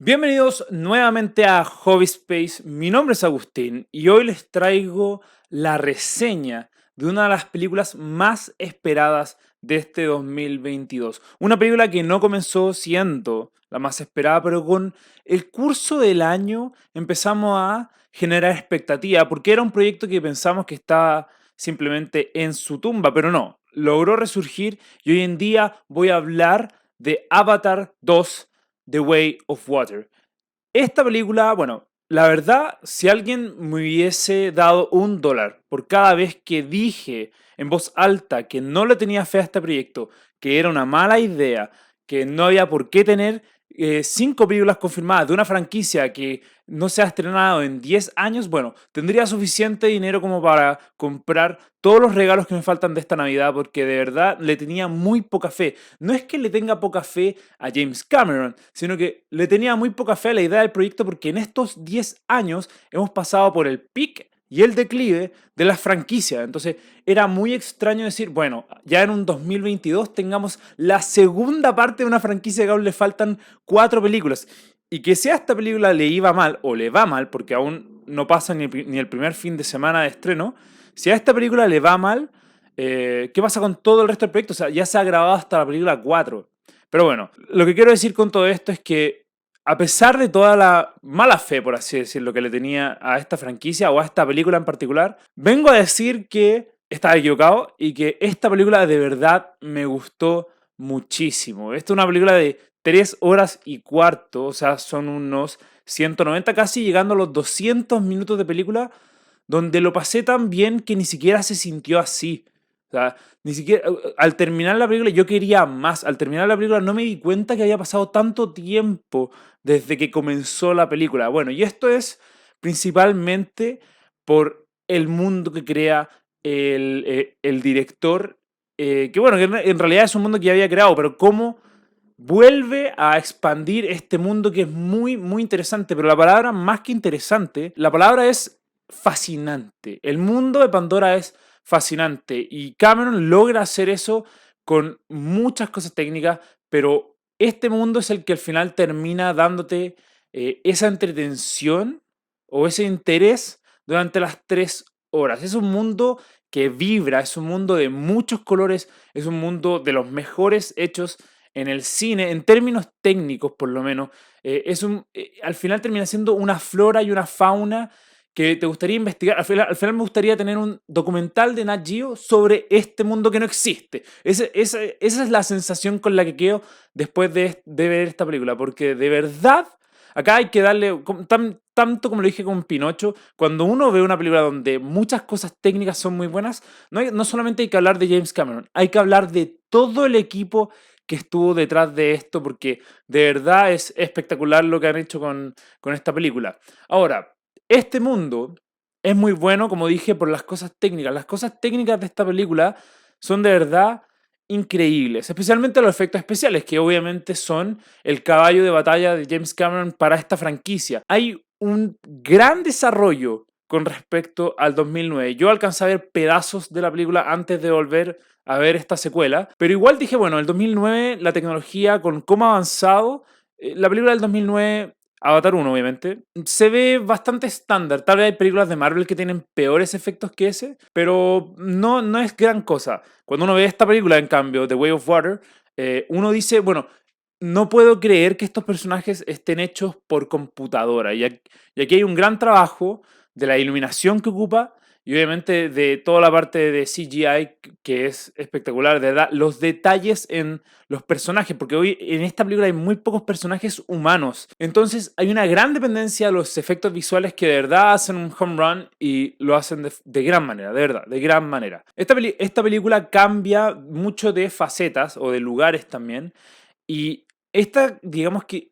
Bienvenidos nuevamente a Hobby Space. Mi nombre es Agustín y hoy les traigo la reseña de una de las películas más esperadas de este 2022. Una película que no comenzó siendo la más esperada, pero con el curso del año empezamos a generar expectativa porque era un proyecto que pensamos que estaba simplemente en su tumba, pero no, logró resurgir y hoy en día voy a hablar de Avatar 2. The Way of Water. Esta película, bueno, la verdad, si alguien me hubiese dado $1 por cada vez que dije en voz alta que no le tenía fe a este proyecto, que era una mala idea, que no había por qué tener 5 películas confirmadas de una franquicia que no se ha estrenado en 10 años, bueno, tendría suficiente dinero como para comprar todos los regalos que me faltan de esta Navidad, porque de verdad le tenía muy poca fe. No es que le tenga poca fe a James Cameron, sino que le tenía muy poca fe a la idea del proyecto porque en estos 10 años hemos pasado por el pic y el declive de las franquicias. Entonces era muy extraño decir, bueno, ya en un 2022 tengamos la segunda parte de una franquicia que aún le faltan 4 películas. Y que si a esta película le iba mal o le va mal, porque aún no pasa ni el primer fin de semana de estreno, si a esta película le va mal, ¿qué pasa con todo el resto del proyecto? O sea, ya se ha grabado hasta la película 4. Pero bueno, lo que quiero decir con todo esto es que a pesar de toda la mala fe, por así decirlo, que le tenía a esta franquicia o a esta película en particular, vengo a decir que estaba equivocado y que esta película de verdad me gustó muchísimo. Esta es una película de 3 horas y cuarto, o sea, son unos 190 casi llegando a los 200 minutos de película donde lo pasé tan bien que ni siquiera se sintió así. O sea, ni siquiera, al terminar la película yo quería más. Al terminar la película no me di cuenta que había pasado tanto tiempo desde que comenzó la película. Bueno, y esto es principalmente por el mundo que crea el director, que bueno, que en realidad es un mundo que ya había creado, pero cómo vuelve a expandir este mundo que es muy, muy interesante, pero la palabra más que interesante, la palabra es fascinante. El mundo de Pandora es fascinante y Cameron logra hacer eso con muchas cosas técnicas, pero este mundo es el que al final termina dándote esa entretención o ese interés durante las 3 horas. Es un mundo que vibra, es un mundo de muchos colores, es un mundo de los mejores hechos en el cine, en términos técnicos por lo menos, al final termina siendo una flora y una fauna que te gustaría investigar. Al final me gustaría tener un documental de Nat Geo sobre este mundo que no existe. Esa es la sensación con la que quedo después de ver esta película, porque de verdad, acá hay que darle, tanto como lo dije con Pinocho, cuando uno ve una película donde muchas cosas técnicas son muy buenas, no solamente hay que hablar de James Cameron, hay que hablar de todo el equipo que estuvo detrás de esto, porque de verdad es espectacular lo que han hecho con esta película. Ahora, este mundo es muy bueno, como dije, por las cosas técnicas. Las cosas técnicas de esta película son de verdad increíbles, especialmente los efectos especiales, que obviamente son el caballo de batalla de James Cameron para esta franquicia. Hay un gran desarrollo con respecto al 2009. Yo alcancé a ver pedazos de la película antes de volver a ver esta secuela, pero igual dije, bueno, el 2009, la tecnología con cómo ha avanzado, la película del 2009, Avatar 1 obviamente, se ve bastante estándar. Tal vez hay películas de Marvel que tienen peores efectos que ese, pero no es gran cosa. Cuando uno ve esta película, en cambio, The Way of Water, uno dice, bueno, no puedo creer que estos personajes estén hechos por computadora. Y aquí hay un gran trabajo de la iluminación que ocupa y obviamente de toda la parte de CGI que es espectacular, de los detalles en los personajes, porque hoy en esta película hay muy pocos personajes humanos. Entonces hay una gran dependencia de los efectos visuales que de verdad hacen un home run y lo hacen de gran manera, de verdad, de gran manera. Esta película cambia mucho de facetas o de lugares también y esta, digamos que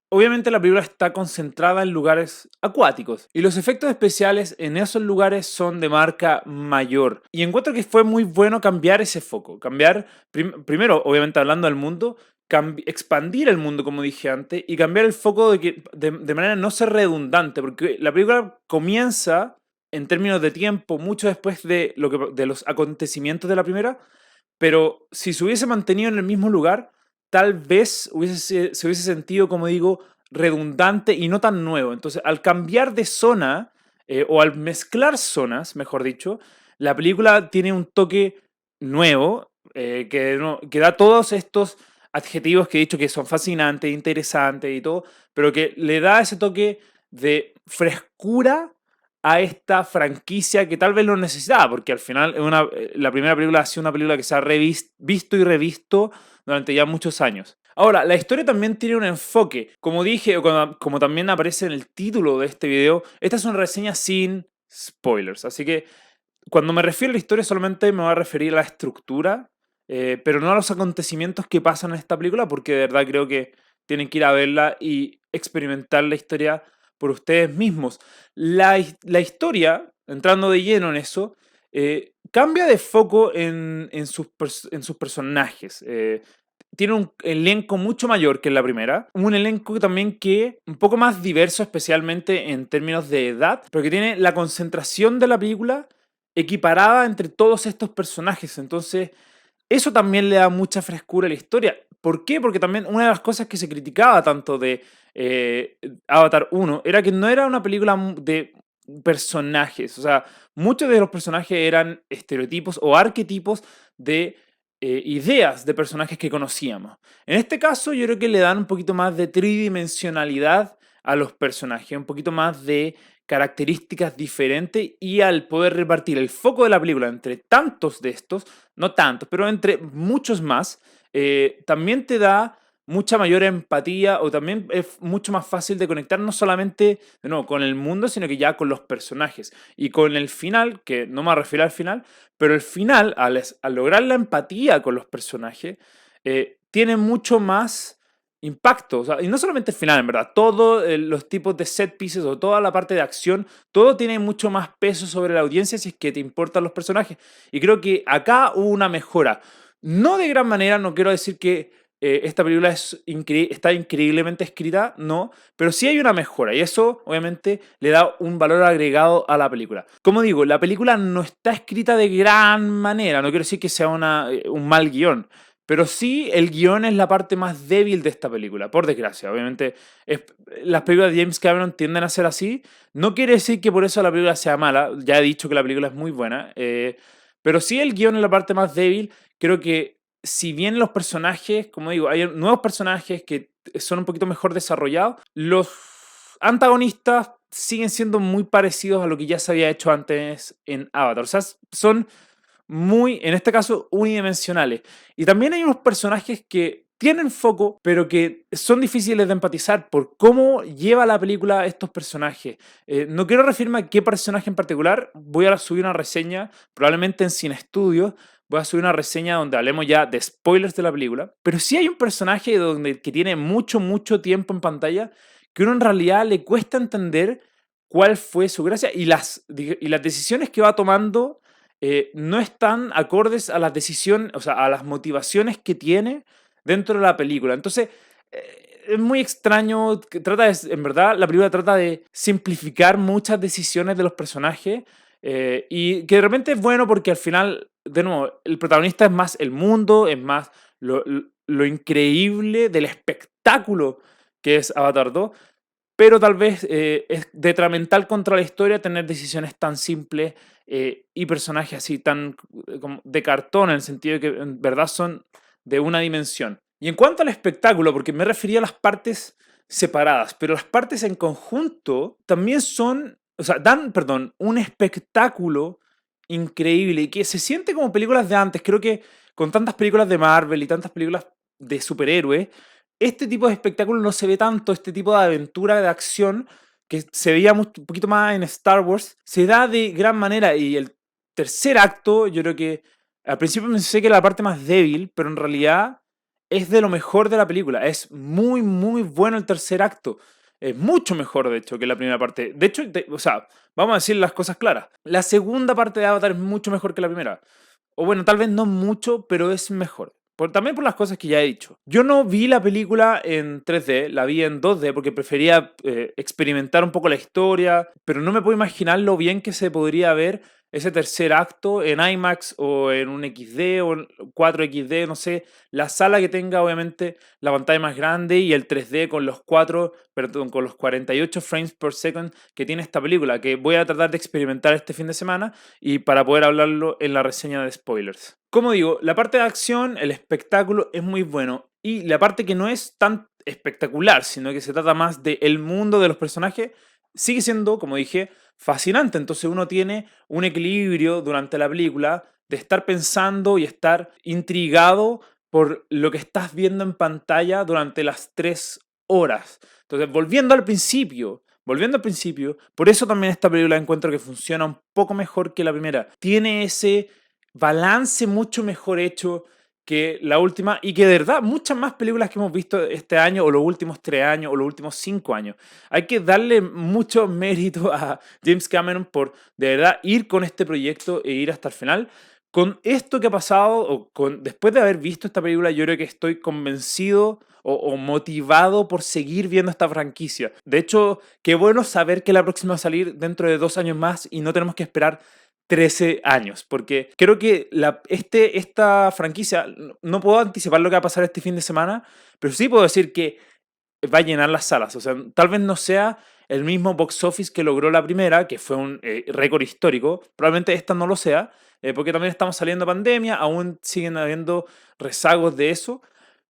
obviamente la película está concentrada en lugares acuáticos y los efectos especiales en esos lugares son de marca mayor. Y encuentro que fue muy bueno cambiar ese foco, cambiar, primero, obviamente hablando del mundo, expandir el mundo, como dije antes, y cambiar el foco de manera no ser redundante, porque la película comienza en términos de tiempo mucho después de los acontecimientos de la primera, pero si se hubiese mantenido en el mismo lugar, tal vez se hubiese sentido, como digo, redundante y no tan nuevo. Entonces, al cambiar de zona, o al mezclar zonas, mejor dicho, la película tiene un toque nuevo, que da todos estos adjetivos que he dicho que son fascinantes, interesantes y todo, pero que le da ese toque de frescura a esta franquicia que tal vez lo necesitaba, porque al final la primera película ha sido una película que se ha visto y revisto durante ya muchos años. Ahora, la historia también tiene un enfoque. Como dije, o como también aparece en el título de este video, esta es una reseña sin spoilers. Así que cuando me refiero a la historia solamente me voy a referir a la estructura, pero no a los acontecimientos que pasan en esta película, porque de verdad creo que tienen que ir a verla y experimentar la historia por ustedes mismos. La historia, entrando de lleno en eso, cambia de foco en sus personajes. Tiene un elenco mucho mayor que en la primera, un elenco también que un poco más diverso, especialmente en términos de edad, pero que tiene la concentración de la película equiparada entre todos estos personajes. Entonces, eso también le da mucha frescura a la historia. ¿Por qué? Porque también una de las cosas que se criticaba tanto de Avatar 1 era que no era una película de personajes. O sea, muchos de los personajes eran estereotipos o arquetipos de ideas de personajes que conocíamos. En este caso, yo creo que le dan un poquito más de tridimensionalidad a los personajes, un poquito más de características diferentes, y al poder repartir el foco de la película entre tantos de estos, no tantos, pero entre muchos más, también te da mucha mayor empatía, o también es mucho más fácil de conectar no solamente de nuevo, con el mundo, sino que ya con los personajes. Y con el final, que no me refiero al final, pero el final, al lograr la empatía con los personajes, tiene mucho más impacto. O sea, y no solamente el final, en verdad, todos los tipos de set pieces o toda la parte de acción, todo tiene mucho más peso sobre la audiencia si es que te importan los personajes. Y creo que acá hubo una mejora. No de gran manera, no quiero decir que esta película está increíblemente escrita, no, pero sí hay una mejora y eso obviamente le da un valor agregado a la película. Como digo, la película no está escrita de gran manera, no quiero decir que sea un mal guión, pero sí el guión es la parte más débil de esta película, por desgracia. Obviamente las películas de James Cameron tienden a ser así, no quiere decir que por eso la película sea mala, ya he dicho que la película es muy buena, pero sí el guión es la parte más débil. Creo que si bien los personajes, como digo, hay nuevos personajes que son un poquito mejor desarrollados, los antagonistas siguen siendo muy parecidos a lo que ya se había hecho antes en Avatar. O sea, son muy, en este caso, unidimensionales. Y también hay unos personajes que tienen foco, pero que son difíciles de empatizar por cómo lleva la película a estos personajes. No quiero referirme a qué personaje en particular, voy a subir una reseña, probablemente en Cine Estudios, voy a subir una reseña donde hablemos ya de spoilers de la película, pero sí hay un personaje que tiene mucho, mucho tiempo en pantalla, que uno en realidad le cuesta entender cuál fue su gracia, y las decisiones que va tomando no están acordes a las decisiones, o sea, a las motivaciones que tiene dentro de la película. Entonces, es muy extraño, en verdad, la película trata de simplificar muchas decisiones de los personajes, y que de repente es bueno porque al final, de nuevo, el protagonista es más el mundo, es más lo increíble del espectáculo que es Avatar 2, pero tal vez es detrimental contra la historia tener decisiones tan simples, y personajes así tan como de cartón, en el sentido de que en verdad son de una dimensión. Y en cuanto al espectáculo, porque me refería a las partes separadas, pero las partes en conjunto también son, o sea, dan, perdón, un espectáculo increíble y que se siente como películas de antes. Creo que con tantas películas de Marvel y tantas películas de superhéroes, este tipo de espectáculo no se ve tanto, este tipo de aventura, de acción, que se veía un poquito más en Star Wars, se da de gran manera. Y el tercer acto, yo creo que al principio pensé que era la parte más débil, pero en realidad es de lo mejor de la película. Es muy, muy bueno el tercer acto. Es mucho mejor, de hecho, que la primera parte. De hecho, o sea, vamos a decir las cosas claras. La segunda parte de Avatar es mucho mejor que la primera. O bueno, tal vez no mucho, pero es mejor. También por las cosas que ya he dicho. Yo no vi la película en 3D, la vi en 2D porque prefería experimentar un poco la historia, pero no me puedo imaginar lo bien que se podría ver ese tercer acto en IMAX o en un XD o en 4XD, no sé, la sala que tenga obviamente la pantalla más grande y el 3D con los 48 frames per second que tiene esta película, que voy a tratar de experimentar este fin de semana y para poder hablarlo en la reseña de spoilers. Como digo, la parte de acción, el espectáculo es muy bueno y la parte que no es tan espectacular, sino que se trata más del mundo de los personajes, sigue siendo, como dije, fascinante. Entonces uno tiene un equilibrio durante la película de estar pensando y estar intrigado por lo que estás viendo en pantalla durante las 3 horas. Entonces, volviendo al principio, por eso también esta película encuentro que funciona un poco mejor que la primera. Tiene ese balance mucho mejor hecho que la última y que de verdad muchas más películas que hemos visto este año o los últimos 3 años o los últimos 5 años. Hay que darle mucho mérito a James Cameron por de verdad ir con este proyecto e ir hasta el final. Con esto que ha pasado, después de haber visto esta película, yo creo que estoy convencido o motivado por seguir viendo esta franquicia. De hecho, qué bueno saber que la próxima va a salir dentro de 2 años más y no tenemos que esperar 13 años, porque creo que esta franquicia, no puedo anticipar lo que va a pasar este fin de semana, pero sí puedo decir que va a llenar las salas. O sea, tal vez no sea el mismo box office que logró la primera, que fue un récord histórico. Probablemente esta no lo sea, porque también estamos saliendo de pandemia, aún siguen habiendo rezagos de eso,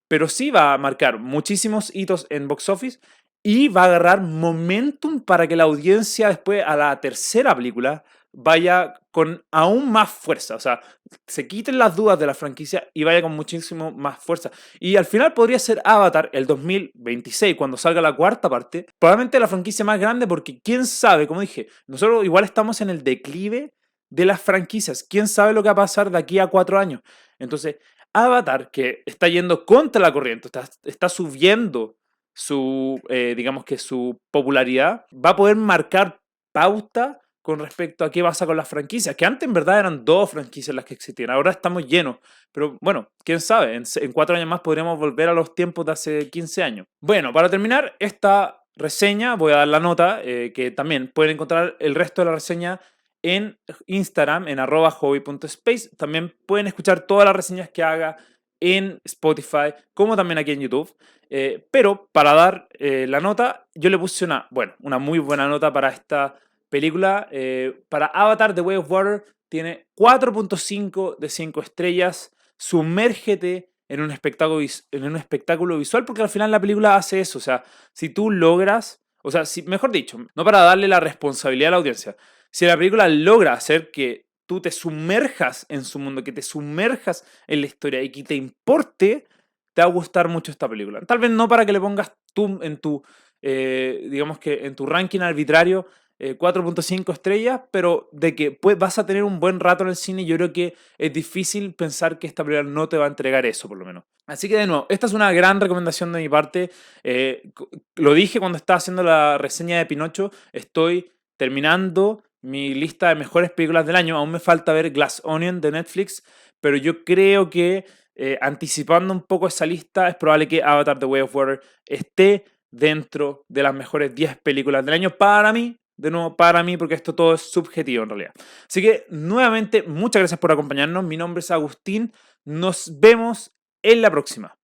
pero sí va a marcar muchísimos hitos en box office y va a agarrar momentum para que la audiencia después a la tercera película vaya con aún más fuerza, o sea, se quiten las dudas de la franquicia y vaya con muchísimo más fuerza. Y al final podría ser Avatar el 2026, cuando salga la cuarta parte, probablemente la franquicia más grande porque quién sabe, como dije, nosotros igual estamos en el declive de las franquicias, quién sabe lo que va a pasar de aquí a 4 años. Entonces, Avatar, que está yendo contra la corriente, está subiendo digamos que su popularidad, va a poder marcar pauta con respecto a qué pasa con las franquicias, que antes en verdad eran 2 franquicias las que existían, ahora estamos llenos, pero bueno, quién sabe, en 4 años más podríamos volver a los tiempos de hace 15 años. Bueno, para terminar esta reseña voy a dar la nota, que también pueden encontrar el resto de la reseña en Instagram, en @hobby.space. También pueden escuchar todas las reseñas que haga en Spotify, como también aquí en YouTube. Pero para dar la nota, yo le puse una muy buena nota para esta película. Para Avatar The Way of Water tiene 4.5 de 5 estrellas. Sumérgete en un espectáculo visual, porque al final la película hace eso. O sea, si tú logras, o sea, mejor dicho, no para darle la responsabilidad a la audiencia, si la película logra hacer que tú te sumerjas en su mundo, que te sumerjas en la historia y que te importe, te va a gustar mucho esta película. Tal vez no para que le pongas tú en tu, digamos que en tu ranking arbitrario 4.5 estrellas, pero de que vas a tener un buen rato en el cine, yo creo que es difícil pensar que esta película no te va a entregar eso, por lo menos. Así que de nuevo, esta es una gran recomendación de mi parte. Lo dije cuando estaba haciendo la reseña de Pinocho, estoy terminando mi lista de mejores películas del año. Aún me falta ver Glass Onion de Netflix, pero yo creo que anticipando un poco esa lista, es probable que Avatar The Way of Water esté dentro de las mejores 10 películas del año para mí. De nuevo, para mí, porque esto todo es subjetivo en realidad. Así que, nuevamente, muchas gracias por acompañarnos. Mi nombre es Agustín. Nos vemos en la próxima.